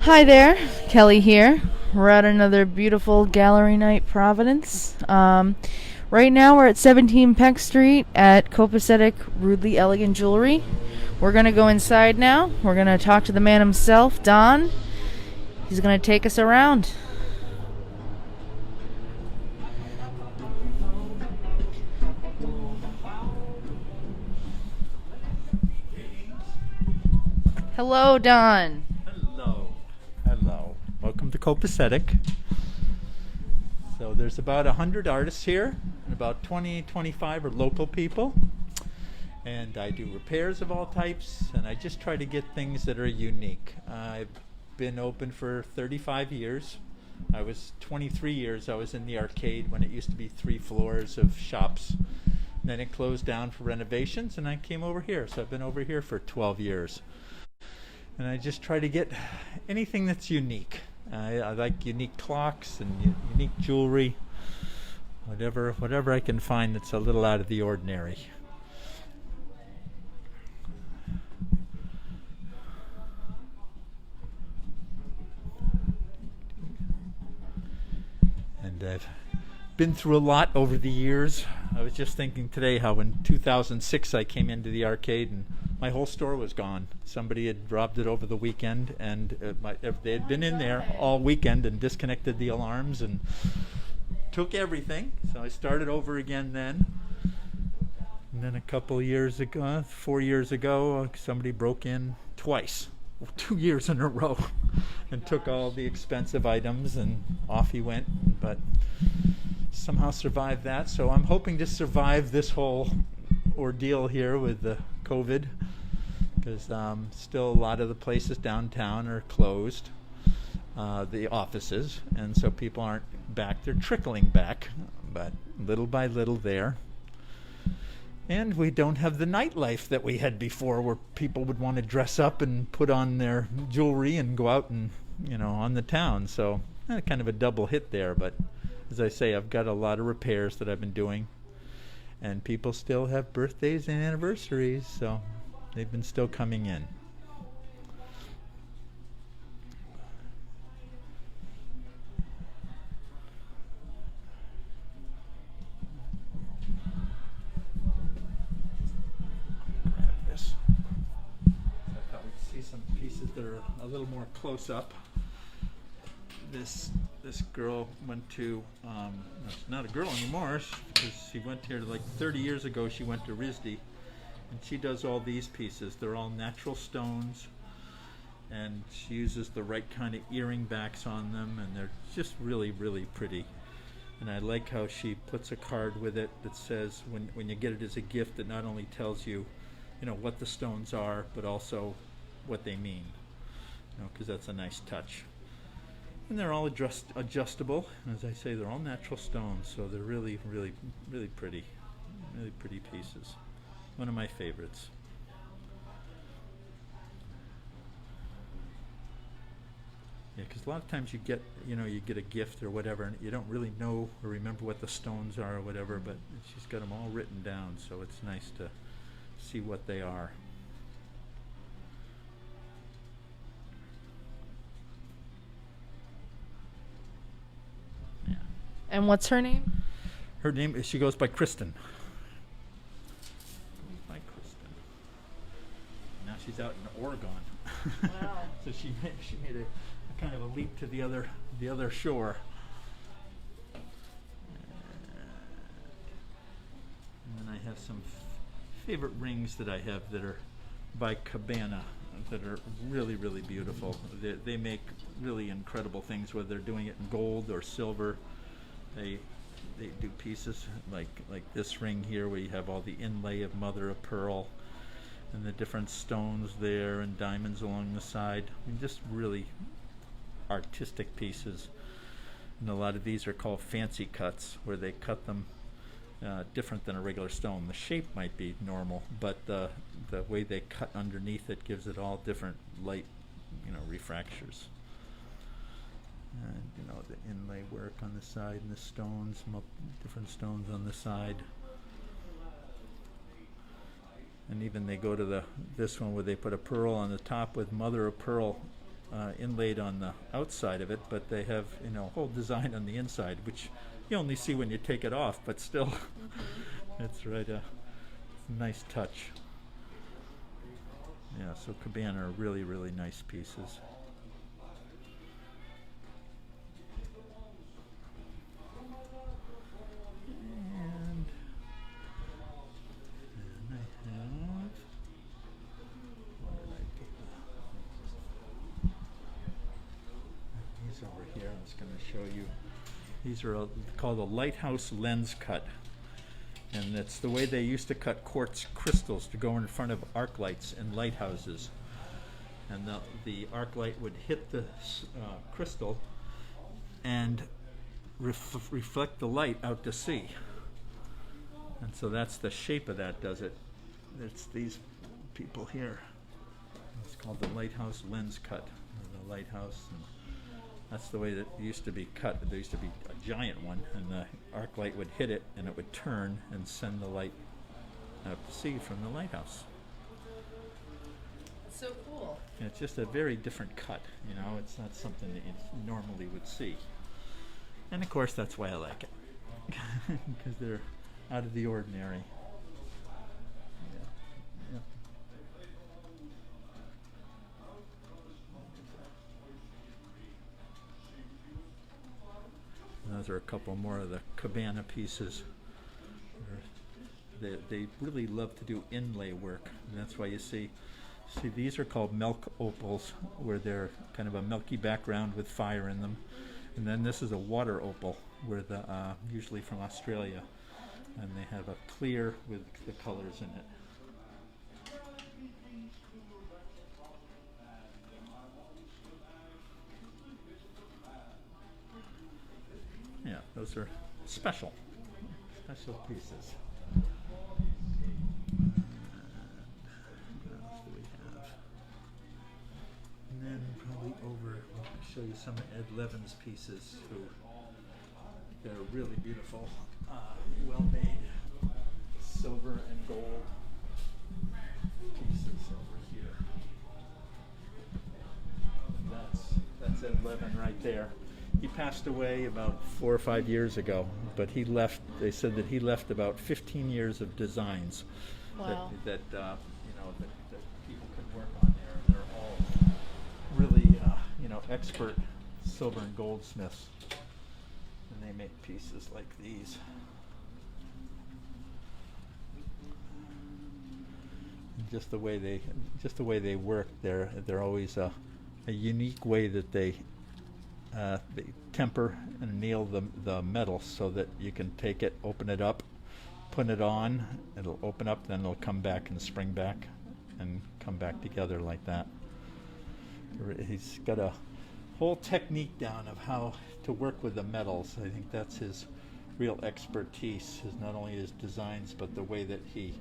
Hi there, Kelly here. We're at another beautiful gallery night, Providence. Right now we're at 17 Peck Street at Copacetic Rudely Elegant Jewelry. We're gonna go inside now. We're gonna talk to the man himself, Don. He's gonna take us around. Hello, Don. Hello. Hello. Welcome to Copacetic. So there's about 100 artists here, and about 20, 25 are local people. And I do repairs of all types, and I just try to get things that are unique. I've been open for 35 years. I was 23 years. I was in the arcade when it used to be 3 floors of shops. And then it closed down for renovations, and I came over here. So I've been over here for 12 years. And I just try to get anything that's unique. I like unique clocks and unique jewelry, whatever I can find that's a little out of the ordinary. And I've been through a lot over the years. I was just thinking today how in 2006 I came into the arcade and my whole store was gone. Somebody had robbed it over the weekend, and they had been in there all weekend and disconnected the alarms and took everything. So I started over again then. And then a couple of years ago, 4 years ago, somebody broke in twice, 2 years in a row, and took all the expensive items, and off he went. But somehow survived that. So I'm hoping to survive this whole ordeal here with the COVID, because still a lot of the places downtown are closed, the offices, and so people aren't back. They're trickling back, but little by little there. And we don't have the nightlife that we had before, where people would want to dress up and put on their jewelry and go out and, on the town. So kind of a double hit there. But as I say, I've got a lot of repairs that I've been doing. And people still have birthdays and anniversaries, so they've been still coming in. Grab this. I thought we'd see some pieces that are a little more close up. This girl went to, it's not a girl anymore, because she went here like 30 years ago. She went to RISD, and she does all these pieces. They're all natural stones, and she uses the right kind of earring backs on them, and they're just really, really pretty. And I like how she puts a card with it that says, when you get it as a gift, it not only tells you, what the stones are, but also what they mean, because that's a nice touch. And they're all adjustable. As I say, they're all natural stones, so they're really, really, really pretty. Really pretty pieces. One of my favorites. Yeah, because a lot of times you get a gift or whatever, and you don't really know or remember what the stones are or whatever, but she's got them all written down, so it's nice to see what they are. And what's her name? Her name, she goes by Kristen. Now she's out in Oregon. Wow. So she made a kind of a leap to the other shore. And then I have some favorite rings that I have that are by Cabana that are really, really beautiful. They make really incredible things, whether they're doing it in gold or silver. They do pieces like this ring here, where you have all the inlay of mother of pearl and the different stones there and diamonds along the side. I mean, just really artistic pieces. And a lot of these are called fancy cuts, where they cut them different than a regular stone. The shape might be normal, but the way they cut underneath it gives it all different light, refractures. And the inlay work on the side, and the stones, different stones on the side. And even they go to this one where they put a pearl on the top with mother of pearl inlaid on the outside of it, but they have, you know, a whole design on the inside, which you only see when you take it off, but still, it's right a nice touch. Yeah, so cabana are really, really nice pieces. And I have, where did I put these over here? I was going to show you. These are called a lighthouse lens cut. And that's the way they used to cut quartz crystals to go in front of arc lights in lighthouses. And the arc light would hit the crystal and reflect the light out to sea. And so that's the shape of that does it. It's these people here. It's called the lighthouse lens cut. The lighthouse. And that's the way that it used to be cut. There used to be a giant one, and the arc light would hit it, and it would turn and send the light out to sea from the lighthouse. So cool. And it's just a very different cut, you know. It's not something that you normally would see. And of course, that's why I like it, because they're out of the ordinary. Yeah. Yeah. And those are a couple more of the cabana pieces. They really love to do inlay work, and that's why you see these are called milk opals, where they're kind of a milky background with fire in them. And then this is a water opal, where the usually from Australia, and they have a clear with the colors in it. Yeah, those are special pieces. What else do we have? And then probably over, I'll show you some of Ed Levin's pieces, who they're really beautiful, well made, silver and gold pieces over here. That's Ed Levin right there. He passed away about 4 or 5 years ago, but he left. They said that he left about 15 years of designs. Wow. that people could work on there. And they're all really expert silver and goldsmiths, and they make pieces like these. And just the way they work, they're always a unique way that they temper and anneal the metal so that you can take it, open it up, put it on, it'll open up, then it'll come back and spring back and come back together like that. He's got a whole technique down of how to work with the metals. I think that's his real expertise, is not only his designs but the way that he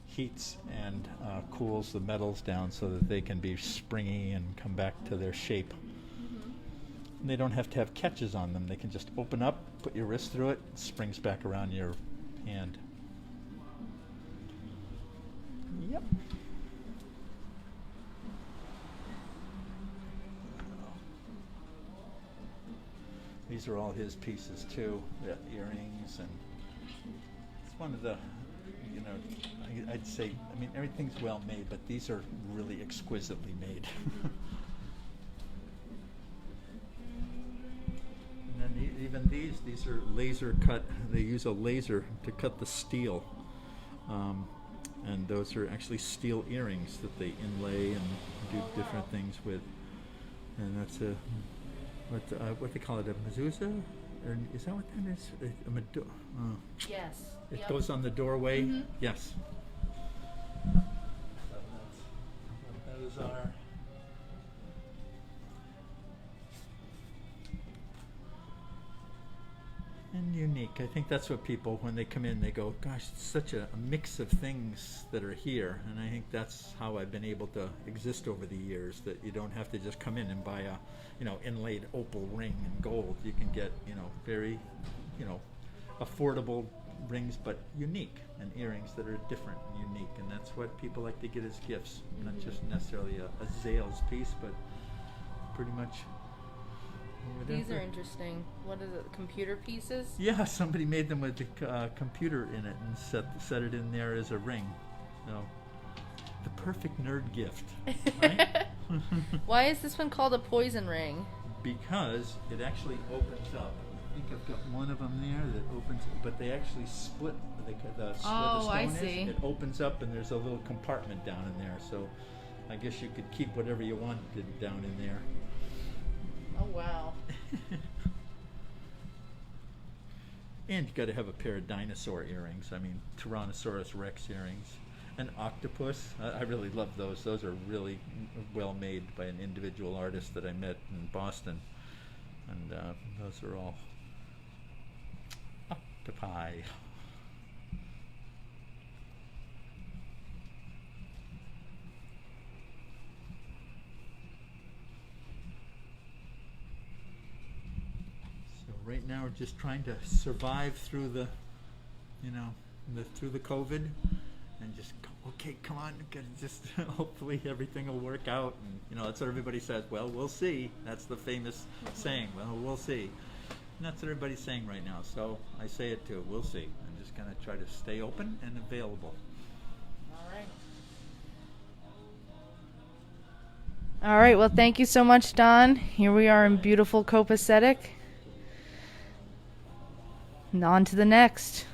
heats and cools the metals down so that they can be springy and come back to their shape. And they don't have to have catches on them. They can just open up, put your wrist through it, it springs back around your hand. Yep. These are all his pieces too, the earrings, and it's one of the, I'd say, everything's well made, but these are really exquisitely made. And then even these are laser cut. They use a laser to cut the steel, and those are actually steel earrings that they inlay and do different things with. And that's what they call it, a mezuzah, or is that what that is? Yes. It goes on the doorway. Mm-hmm. Yes. Those are. And unique. I think that's what people, when they come in, they go, gosh, it's such a mix of things that are here. And I think that's how I've been able to exist over the years, that you don't have to just come in and buy a, inlaid opal ring in gold. You can get, very, affordable rings, but unique, and earrings that are different and unique. And that's what people like to get as gifts, not just necessarily a Zales piece, but pretty much. These are interesting. What is it? Computer pieces? Yeah, somebody made them with the computer in it and set it in there as a ring. So, the perfect nerd gift, right? Why is this one called a poison ring? Because it actually opens up. I think I've got one of them there that opens, but they actually split where the stone I is. see. It opens up and there's a little compartment down in there. So I guess you could keep whatever you wanted down in there. Oh, wow. And you got to have a pair of dinosaur earrings. I mean, Tyrannosaurus Rex earrings. An octopus. I really love those. Those are really well made by an individual artist that I met in Boston. And those are all octopi. So right now we're just trying to survive through the, through the COVID. And just go, okay, come on, just hopefully everything will work out. And that's what everybody says. Well, we'll see. That's the famous saying. Well, we'll see. And that's what everybody's saying right now. So I say it too. We'll see. I'm just gonna try to stay open and available. All right. All right. Well, thank you so much, Don. Here we are in beautiful Copacetic. And on to the next.